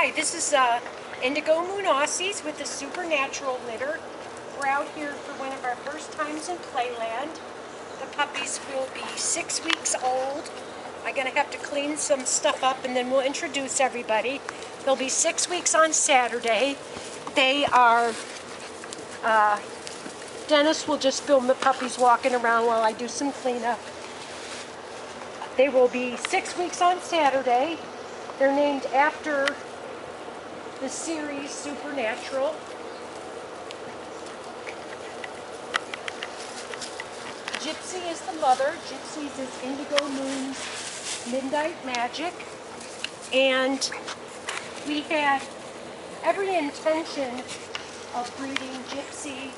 Hi, this is IndigoMoon Aussies with the Supernatural litter. We're out here for one of our first times in Playland. The puppies will be 6 weeks old. I'm going to have to clean some stuff up and then we'll introduce everybody. They'll be 6 weeks on Saturday. They are, Dennis will just film the puppies walking around while I do some cleanup. They will be 6 weeks on Saturday. They're named after the series Supernatural. Gypsy is the mother. Gypsy's is IndigoMoon's Midnight Magic. And we had every intention of breeding Gypsy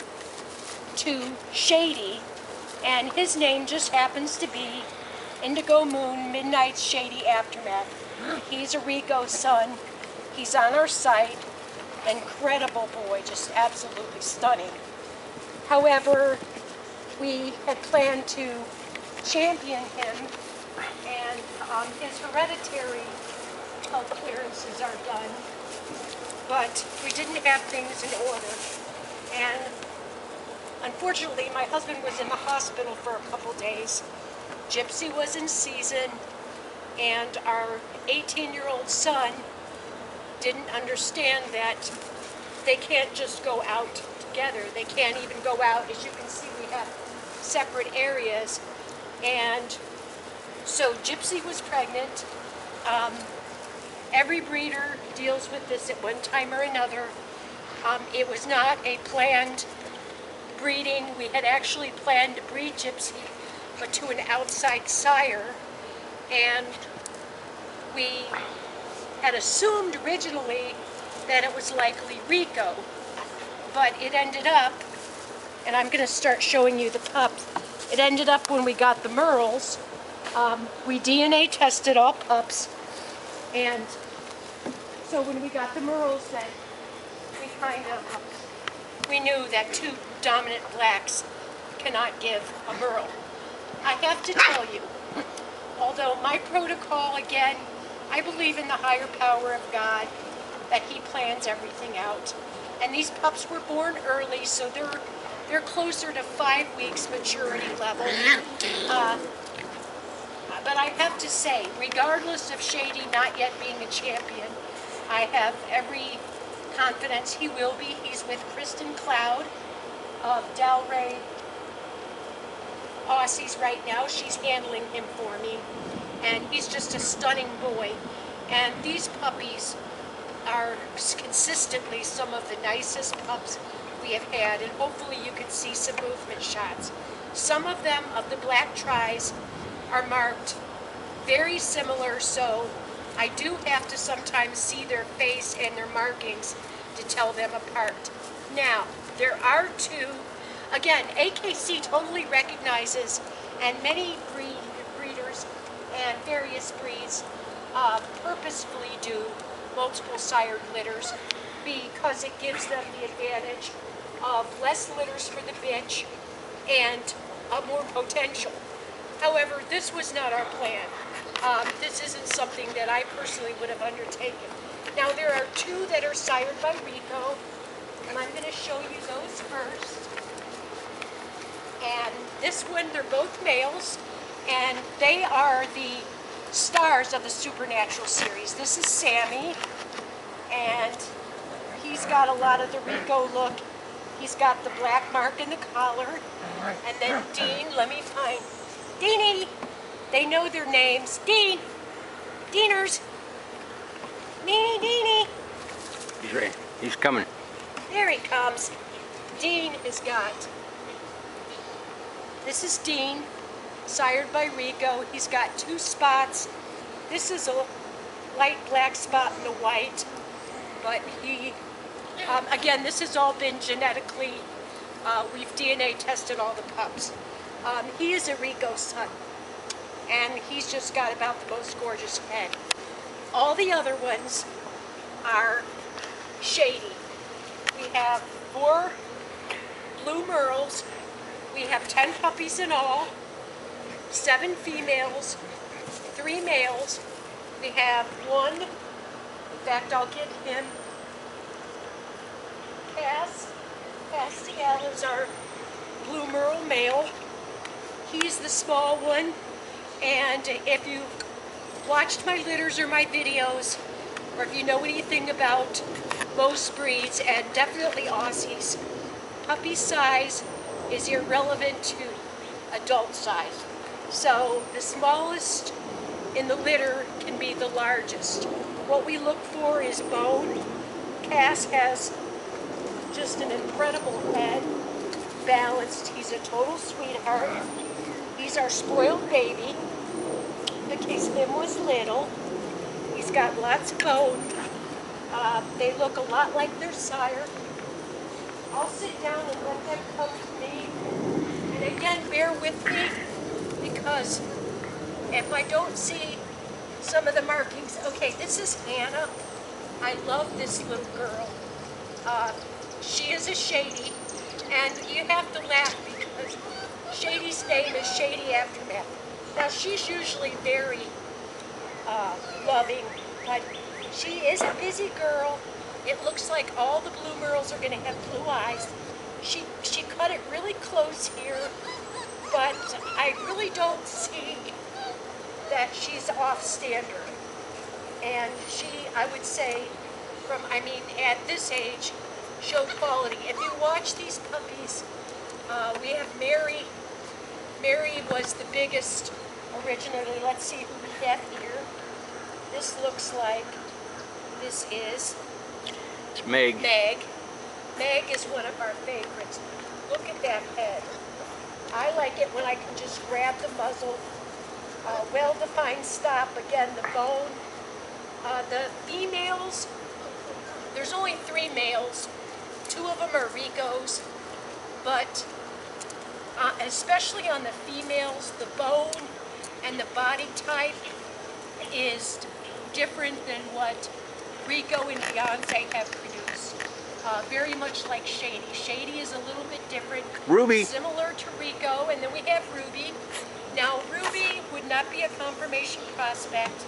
to Shady, and his name just happens to be IndigoMoon Midnight Shady Aftermath. He's a Rico son. He's on our site. Incredible boy, just absolutely stunning. However, we had planned to champion him, and his hereditary health clearances are done, but we didn't have things in order. And unfortunately, my husband was in the hospital for a couple days. Gypsy was in season, and our 18-year-old son didn't understand that they can't just go out together. They can't even go out. As you can see, we have separate areas. And so Gypsy was pregnant. Every breeder deals with this at one time or another. It was not a planned breeding. We had actually planned to breed Gypsy, but to an outside sire. And we had assumed originally that it was likely Rico, but it ended up, and I'm going to start showing you the pups, it ended up when we got the merles, we DNA tested all pups, and so when we got the merles, then we knew that two dominant blacks cannot give a merle. I have to tell you, although my protocol, again, I believe in the higher power of God, that He plans everything out. And these pups were born early, so they're closer to 5 weeks maturity level. But I have to say, regardless of Shady not yet being a champion, I have every confidence he will be. He's with Kristen Cloud of Delray Aussies right now. She's handling him for me. And he's just a stunning boy. And these puppies are consistently some of the nicest pups we have had, and hopefully you can see some movement shots. Some of them, of the black tries, are marked very similar, so I do have to sometimes see their face and their markings to tell them apart. Now, there are two, again, AKC totally recognizes, and many breeders and various breeds purposefully do multiple sired litters because it gives them the advantage of less litters for the bitch and more potential. However, this was not our plan. This isn't something that I personally would have undertaken. Now, there are two that are sired by Rico, and I'm going to show you those first. And this one, they're both males, and they are the stars of the Supernatural series. This is Sammy, and he's got a lot of the Rico look. He's got the black mark in the collar. And then Dean, let me find, Deanie! They know their names. Dean! Deaners! Deanie! He's ready. He's coming. There he comes. Dean has got, this is Dean, sired by Rico. He's got 2 spots. This is a light black spot and a white, but he, again, this has all been genetically, we've DNA tested all the pups. He is a Rico son, and he's just got about the most gorgeous head. All the other ones are Shady. We have 4 blue merles. We have 10 puppies in all, 7 females, 3 males. We have 1 fact, I'll get him. Castiel is our blue merle male. He's the small one. And if you watched my litters or my videos, or if you know anything about most breeds, and definitely Aussies, puppy size is irrelevant to adult size. So the smallest in the litter can be the largest. What we look for is bone. Cass has just an incredible head, balanced. He's a total sweetheart. He's our spoiled baby. The case him was little. He's got lots of bone. They look a lot like their sire. I'll sit down and let them come to me. And again, bear with me, because if I don't see some of the markings. Okay, this is Hannah. I love this little girl. She is a Shady, and you have to laugh because Shady's name is Shady Aftermath. Now, she's usually very loving, but she is a busy girl. It looks like all the blue merles are going to have blue eyes. She cut it really close here, but I really don't see that she's off standard. And she, I would say, at this age, showed quality. If you watch these puppies, we have Mary. Mary was the biggest originally. Let's see who we have here. This looks like, this is It's Meg. Meg. Meg is one of our favorites. Look at that head. I like it when I can just grab the muzzle. Well-defined stop. Again, the bone. The females, there's only 3 males. 2 of them are Ricos, but especially on the females, the bone and the body type is different than what Rico and Beyonce have produced. Very much like Shady. Shady is a little bit different. Ruby. Similar to Rico, and then we have Ruby. Now, Ruby would not be a confirmation prospect.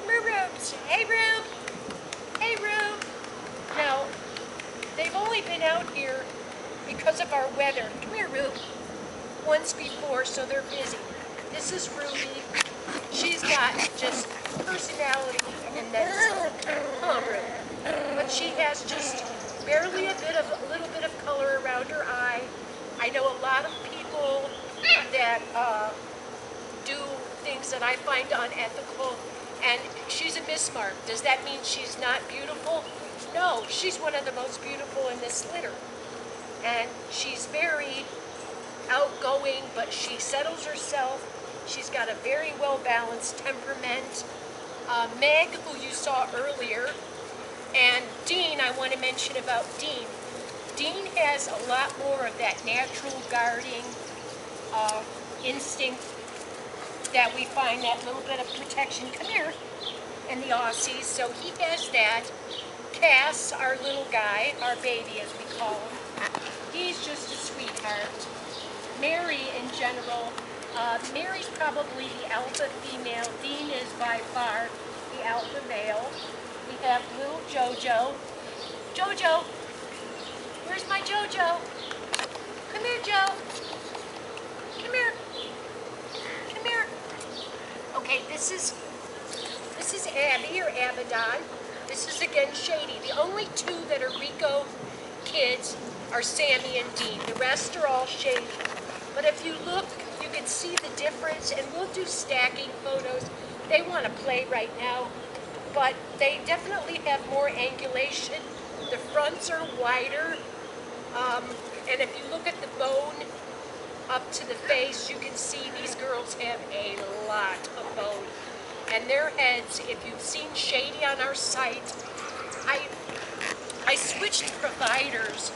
Rubes. Hey, Rube. Hey, Rube. Now, they've only been out here because of our weather. Come here, Rube. Once before, so they're busy. This is Ruby. She's got just personality and then some. Ruby. But she has just barely a little bit of color around her eye. I know a lot of people that do things that I find unethical, and she's a mismark. Does that mean she's not beautiful? No, she's one of the most beautiful in this litter. And she's very outgoing, but she settles herself. She's got a very well-balanced temperament. Meg, who you saw earlier, and Dean, I want to mention about Dean. Dean has a lot more of that natural guarding instinct that we find, that little bit of protection. Come here. In the Aussies, so he has that. Cass, our little guy, our baby as we call him, he's just a sweetheart. Mary in general, Mary's probably the alpha female. Dean is by far the alpha male. We have little Jojo. Jojo, where's my Jojo? Come here, Joe. Come here. Come here. Okay, this is Abby or Abaddon. This is again Shady. The only 2 that are Rico kids are Sammy and Dean. The rest are all Shady. But if you look, you can see the difference, and we'll do stacking photos. They want to play right now, but they definitely have more angulation. The fronts are wider, and if you look at the bone up to the face, you can see these girls have a lot of bone. And their heads, if you've seen Shady on our site, I switched providers,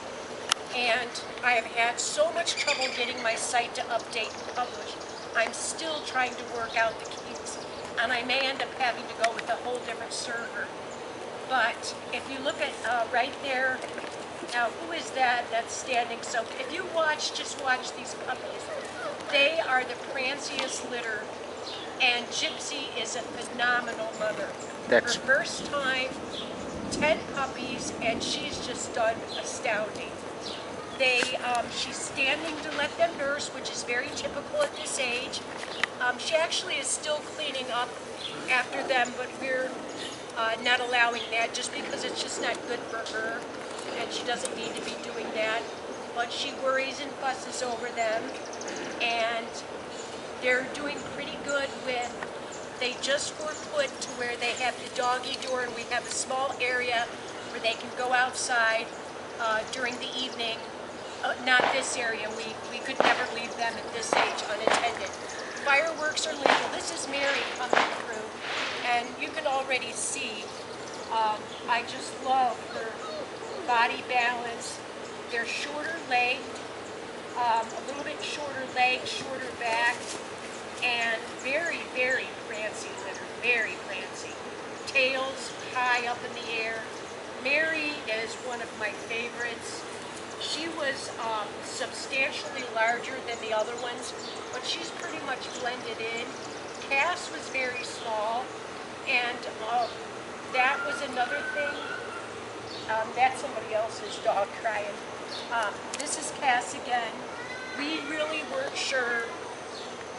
and I have had so much trouble getting my site to update and publish. I'm still trying to work out the kinks, and I may end up having to go with a whole different server. But if you look at right there, now who is that that's standing? So if you just watch these puppies. They are the pranciest litter, and Gypsy is a phenomenal mother. That's her first time 10 puppies, and she's just done astounding. She's standing to let them nurse, which is very typical at this age. She actually is still cleaning up after them, but we're not allowing that just because it's just not good for her, and she doesn't need to be doing that. But she worries and fusses over them, and they're doing pretty good with, they just were put to where they have the doggy door, and we have a small area where they can go outside during the evening. Not this area, we could never leave them at this age unattended. Fireworks are legal. This is Mary coming through, and you can already see, I just love her body balance. They're shorter legged, a little bit shorter legs, shorter back, and very, very prancy litter, very prancy. Tails high up in the air. Mary is one of my favorites. She was substantially larger than the other ones, but she's pretty much blended in. Cass was very small, and that was another thing. That's somebody else's dog crying. This is Cass again. We really weren't sure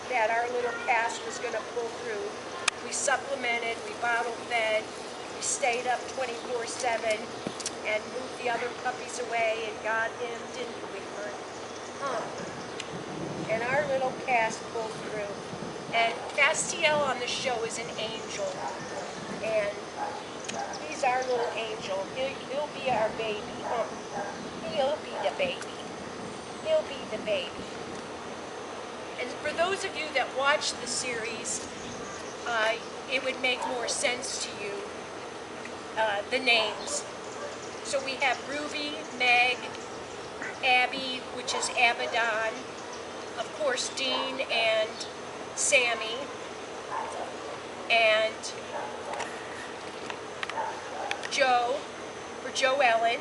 that our little Cass was going to pull through. We supplemented, we bottle fed, we stayed up 24/7, and moved the other puppies away and got him, didn't we, Bert? And our little Cass pulled through. And Castiel on the show is an angel, and he's our little angel. He'll be our baby. He'll be the baby. He'll be the baby. And for those of you that watch the series, it would make more sense to you, the names. So we have Ruby, Meg, Abby, which is Abaddon, of course Dean and Sammy, and Joe, for Joe Ellen,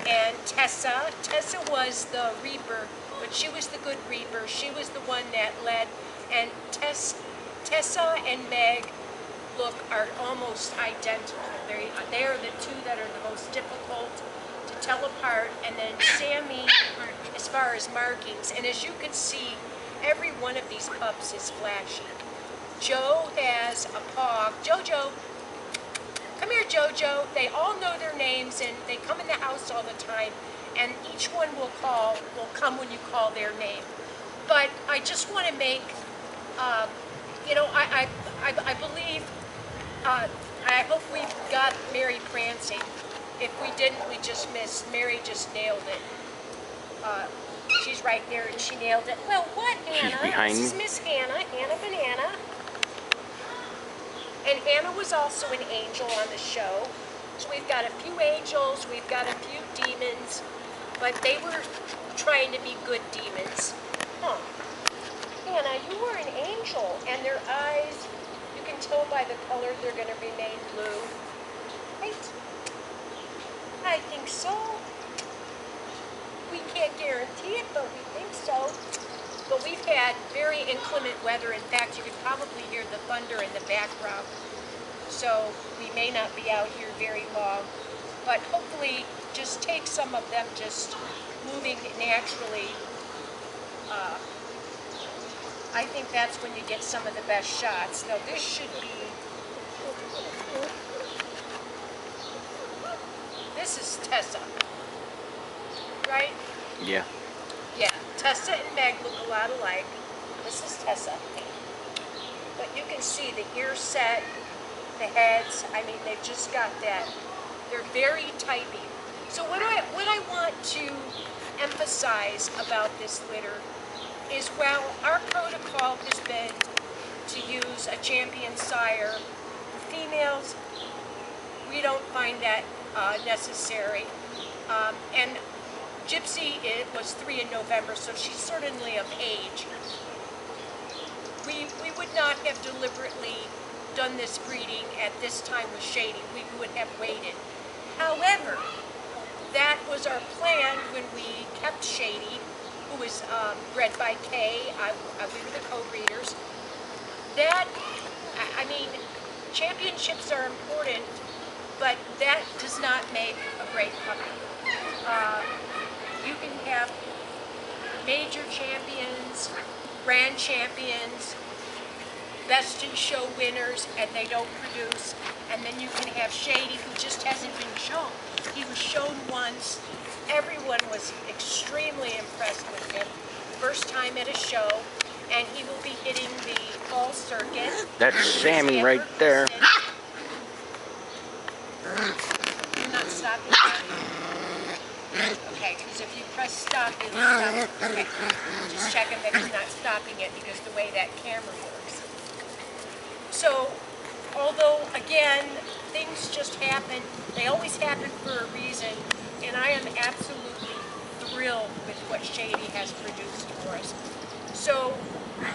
and Tessa. Tessa was the Reaper, but she was the good Reaper. She was the one that led, and Tessa and Meg are almost identical. They are the two that are the most difficult to tell apart, and then Sammy, as far as markings, and as you can see, every one of these pups is flashy. Joe has a paw. Jojo, come here, Jojo. They all know their names, and they come in the house all the time, and each one will come when you call their name. But I just want to make, I believe, I hope we got Mary prancing. If we didn't, we just missed. Mary just nailed it. She's right there, and she nailed it. Well, what, Hannah? She's behind This is me. Miss Hannah, Hannah Banana. And Hannah was also an angel on the show. So we've got a few angels, we've got a few demons, but they were trying to be good demons. Huh. Hannah, you were an angel, and their eyes, you can tell by the color they're going to remain blue. Right? I think so. We can't guarantee it, but we think so. But we've had very inclement weather. In fact, you can probably hear the thunder in the background. So we may not be out here very long. But hopefully, just take some of them just moving naturally. I think that's when you get some of the best shots. Now this should be, this is Tessa, right? Yeah. Yeah, Tessa and Meg look a lot alike. This is Tessa. But you can see the ear set, the heads, I mean, they've just got that. They're very typey. So what I want to emphasize about this litter is, while our protocol has been to use a champion sire, females, we don't find that necessary. And Gypsy, it was 3 in November, so she's certainly of age. We would not have deliberately done this breeding at this time with Shady. We would have waited. However, that was our plan when we kept Shady, who was bred by Kay. We were the co-breeders. That, I mean, championships are important, but that does not make a great puppy. You can have major champions, grand champions, best in show winners, and they don't produce. And then you can have Shady, who just hasn't been shown. He was shown once. Everyone was extremely impressed with him. First time at a show, and he will be hitting the fall circuit. That's Sammy right there. You're not stopping that? Okay, because if you press stop, it'll stop. Okay, just checking that he's not stopping it because the way that camera works. So, although, again, things just happen, they always happen for a reason, and I am absolutely thrilled with what Shady has produced for us. So,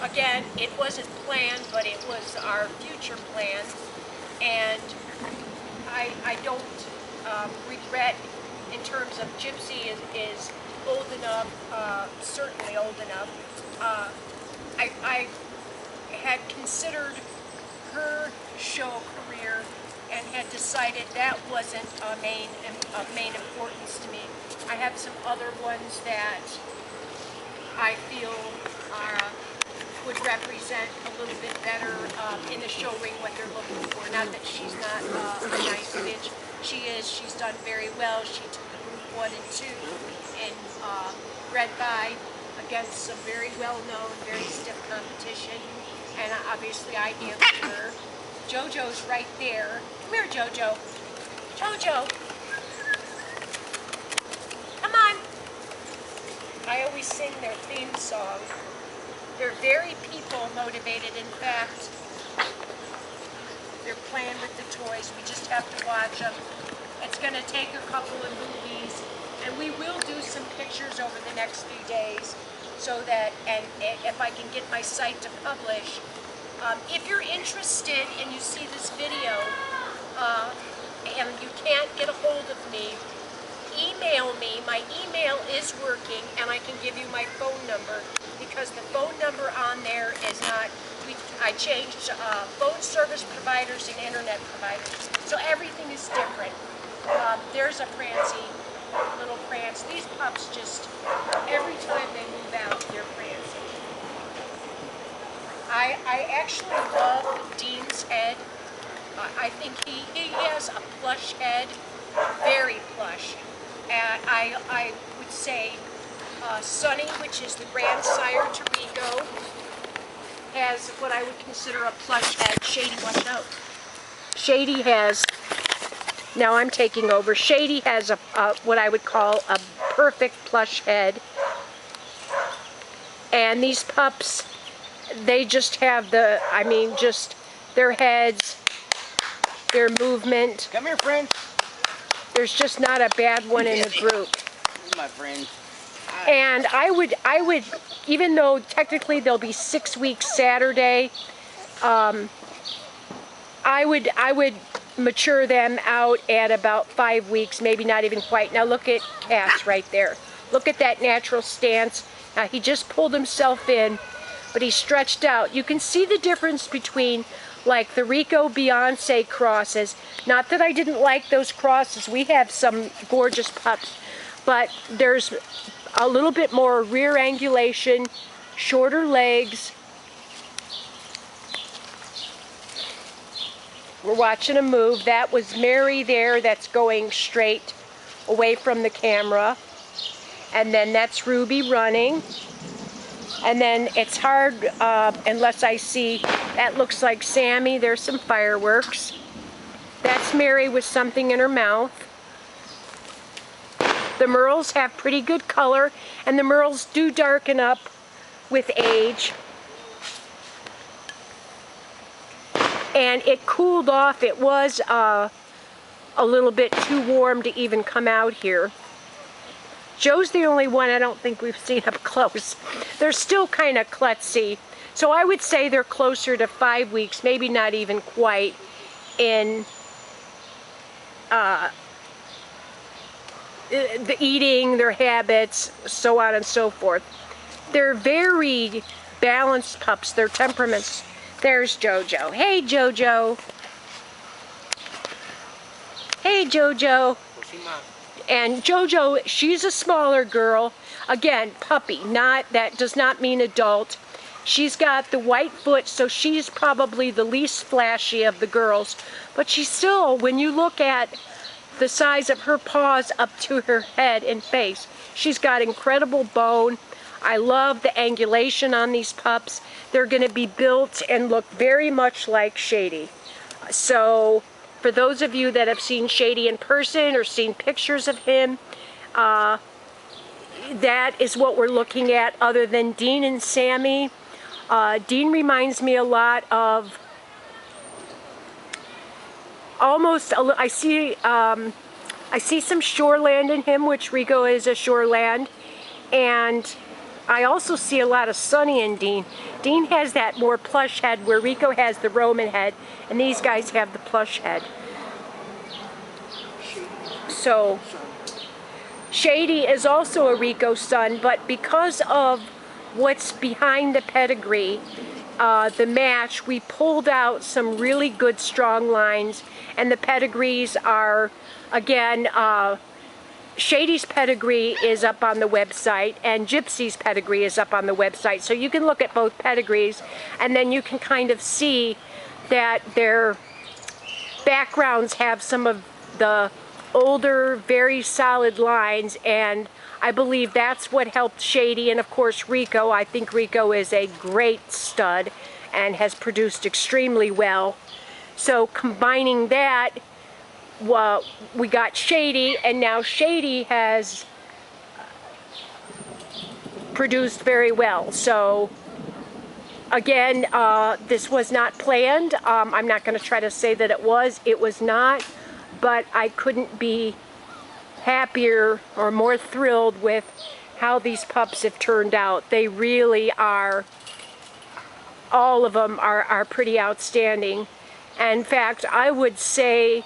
again, it wasn't planned, but it was our future plan, and I don't regret in terms of Gypsy is old enough, certainly old enough. I had considered her show career and had decided that wasn't of main importance to me. I have some other ones that I feel would represent a little bit better in the show ring what they're looking for. Not that she's not a nice bitch. She is. She's done very well. She took group 1 and 2 and bred by against some very well-known, very stiff competition. And obviously I answered her. JoJo's right there. Come here, JoJo. JoJo. Come on. I always sing their theme song. They're very people motivated. In fact, they're playing with the toys. We just have to watch them. It's going to take a couple of movies, and we will do some pictures over the next few days, so that, and if I can get my site to publish. If you're interested and you see this video, and you can't get a hold of me, email me. My email is working, and I can give you my phone number, because the phone number on there is not, I changed phone service providers and internet providers, so everything is different. There's a Prancy, little Prance. These pups just, every time they move out, they're Prancy. I actually love Dean's head. I think he has a plush head, very plush. And I would say Sunny, which is the grand sire to Rico, has what I would consider a plush head. Shady, watch out. Shady has, now I'm taking over, Shady has a what I would call a perfect plush head. And these pups, they just have the, I mean, just their heads, their movement. Come here, friend. There's just not a bad one in the group. My friend. And I would, even though technically they'll be 6 weeks Saturday, I would mature them out at about 5 weeks, maybe not even quite. Now look at Cass right there. Look at that natural stance. Now he just pulled himself in, but he stretched out. You can see the difference between like the Rico Beyonce crosses. Not that I didn't like those crosses. We have some gorgeous pups, but there's a little bit more rear angulation, shorter legs. We're watching a move. That was Mary there, that's going straight away from the camera. And then that's Ruby running. And then it's hard, unless I see, that looks like Sammy. There's some fireworks. That's Mary with something in her mouth. The merles have pretty good color, and the merles do darken up with age. And it cooled off. It was a little bit too warm to even come out here. Joe's the only one I don't think we've seen up close. They're still kind of klutzy. So I would say they're closer to 5 weeks, maybe not even quite, in the eating, their habits, so on and so forth. They're very balanced pups, their temperaments. There's JoJo. Hey, JoJo. Hey, Jojo. And Jojo, she's a smaller girl. Again, puppy, that does not mean adult. She's got the white foot, so she's probably the least flashy of the girls. But she's still, when you look at the size of her paws up to her head and face, she's got incredible bone. I love the angulation on these pups. They're going to be built and look very much like Shady. So, for those of you that have seen Shady in person or seen pictures of him, that is what we're looking at, other than Dean and Sammy. Dean reminds me a lot of almost, I see some shoreland in him, which Rico is a shoreland, and I also see a lot of Sunny in Dean. Dean has that more plush head where Rico has the Roman head, and these guys have the plush head. So, Shady is also a Rico son, but because of what's behind the pedigree, the match, we pulled out some really good strong lines, and the pedigrees are, again, Shady's pedigree is up on the website, and Gypsy's pedigree is up on the website. So you can look at both pedigrees, and then you can kind of see that their backgrounds have some of the older, very solid lines, and I believe that's what helped Shady, and of course Rico. I think Rico is a great stud and has produced extremely well. So combining that, well, we got Shady, and now Shady has produced very well. So again, this was not planned. I'm not going to try to say that it was not, but I couldn't be happier or more thrilled with how these pups have turned out. They really are, all of them are pretty outstanding. And in fact, I would say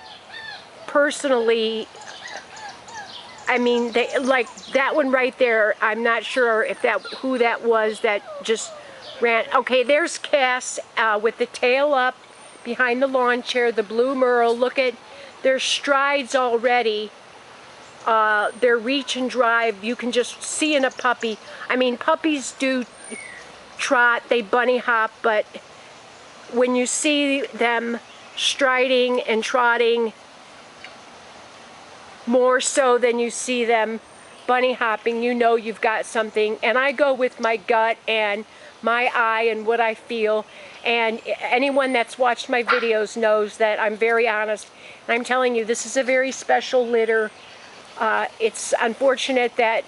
personally, I mean, they, like that one right there, I'm not sure if who that was that just ran. Okay, there's Cass with the tail up behind the lawn chair, the blue merle. Look at their strides already, their reach and drive. You can just see in a puppy. I mean, puppies do trot, they bunny hop, but when you see them striding and trotting more so than you see them bunny hopping, you know you've got something. And I go with my gut and my eye and what I feel. And anyone that's watched my videos knows that I'm very honest. And I'm telling you, this is a very special litter. It's unfortunate that,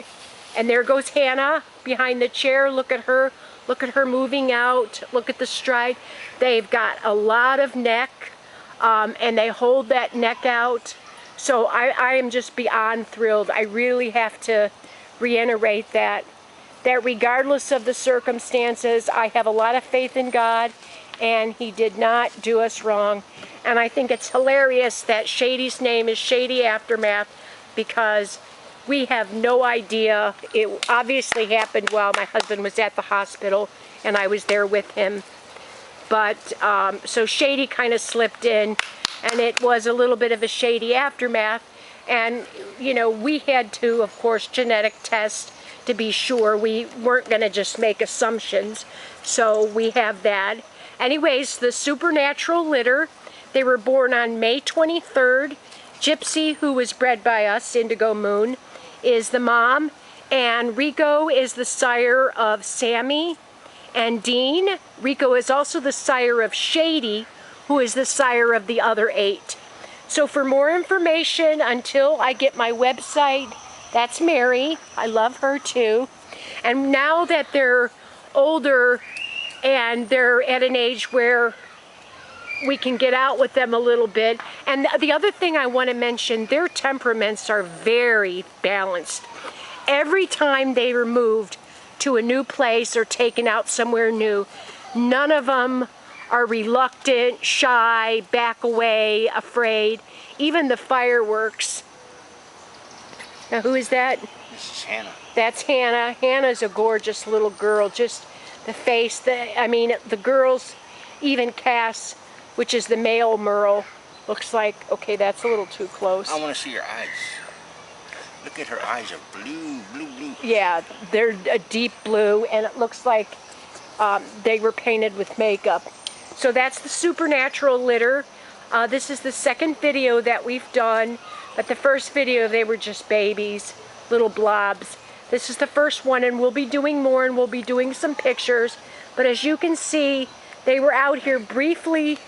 and there goes Hannah behind the chair. Look at her. Look at her moving out. Look at the stride. They've got a lot of neck, and they hold that neck out. So I am just beyond thrilled. I really have to reiterate that regardless of the circumstances, I have a lot of faith in God, and He did not do us wrong. And I think it's hilarious that Shady's name is Shady Aftermath, because we have no idea. It obviously happened while my husband was at the hospital, and I was there with him. But, so Shady kind of slipped in, and it was a little bit of a Shady Aftermath. And, you know, we had to, of course, genetic test to be sure. We weren't going to just make assumptions. So we have that. Anyways, the supernatural litter, they were born on May 23rd. Gypsy, who was bred by us, IndigoMoon, is the mom. And Rico is the sire of Sammy and Dean. Rico is also the sire of Shady, who is the sire of the other 8. So for more information, until I get my website, that's Mary. I love her too. And now that they're older and they're at an age where we can get out with them a little bit. And the other thing I want to mention, their temperaments are very balanced. Every time they are moved to a new place or taken out somewhere new, none of them are reluctant, shy, back away, afraid. Even the fireworks. Now who is that? This is Hannah. That's Hannah. Hannah's a gorgeous little girl. Just the face, I mean, the girls, even Cass, which is the male merle, Looks like, okay, that's a little too close. I want to see your eyes. Look at her eyes are blue, blue, blue. Yeah, they're a deep blue, and it looks like they were painted with makeup. So that's the supernatural litter. This is the second video that we've done, but the first video they were just babies, little blobs. This is the first one, and we'll be doing more, and we'll be doing some pictures. But as you can see, they were out here briefly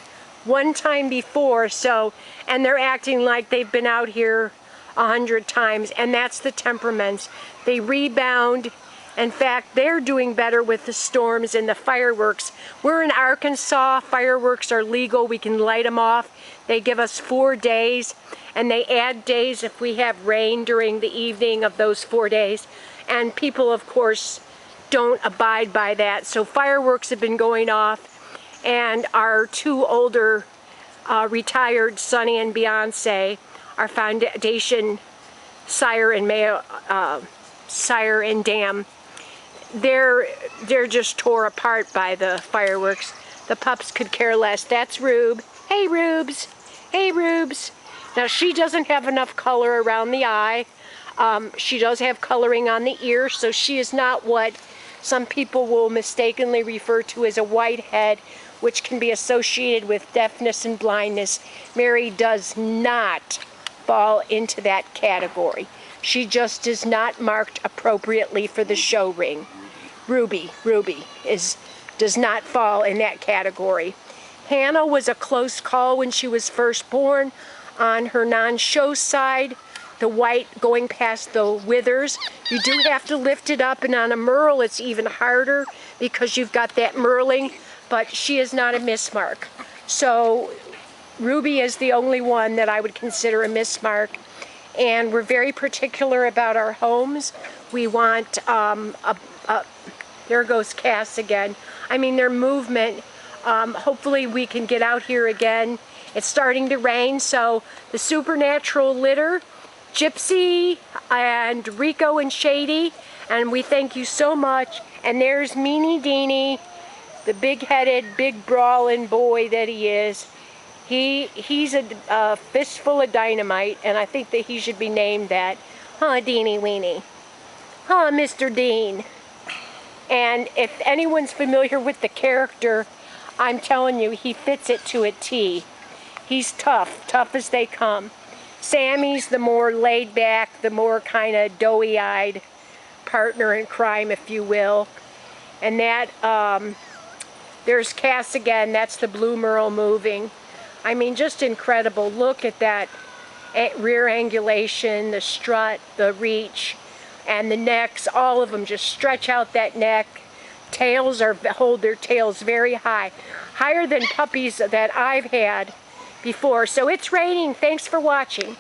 one time before, so, and they're acting like they've been out here 100 times, and that's the temperaments. They rebound. In fact, they're doing better with the storms and the fireworks. We're in Arkansas. Fireworks are legal. We can light them off. They give us 4 days, and they add days if we have rain during the evening of those 4 days. And people, of course, don't abide by that. So fireworks have been going off, and our 2 older retired, Sonny and Beyonce, our foundation sire and sire and dam, they're just tore apart by the fireworks. The pups could care less. That's Rube. Hey, Rubes. Hey, Rubes. Now, she doesn't have enough color around the eye. She does have coloring on the ear, so she is not what some people will mistakenly refer to as a whitehead, which can be associated with deafness and blindness. Mary does not fall into that category. She just is not marked appropriately for the show ring. Ruby does not fall in that category. Hannah was a close call when she was first born. On her non-show side, the white going past the withers, you do have to lift it up, and on a merle it's even harder because you've got that merling, but she is not a mismark. So Ruby is the only one that I would consider a mismark, and we're very particular about our homes. We want, there goes Cass again. I mean, their movement. Hopefully we can get out here again. It's starting to rain, so the supernatural litter, Gypsy and Rico and Shady, and we thank you so much. And there's Meanie Deanie, the big-headed, big brawling boy that he is. He's a fistful of dynamite, and I think that he should be named that. Huh, Deanie Weenie? Huh, Mr. Dean? And if anyone's familiar with the character, I'm telling you, he fits it to a T. He's tough as they come. Sammy's the more laid back, the more kind of doughy-eyed partner in crime, if you will. And that, there's Cass again, that's the blue merle moving. I mean, just incredible. Look at that rear angulation, the strut, the reach, and the necks. All of them just stretch out that neck. Tails hold their tails very high. Higher than puppies that I've had before. So it's raining. Thanks for watching.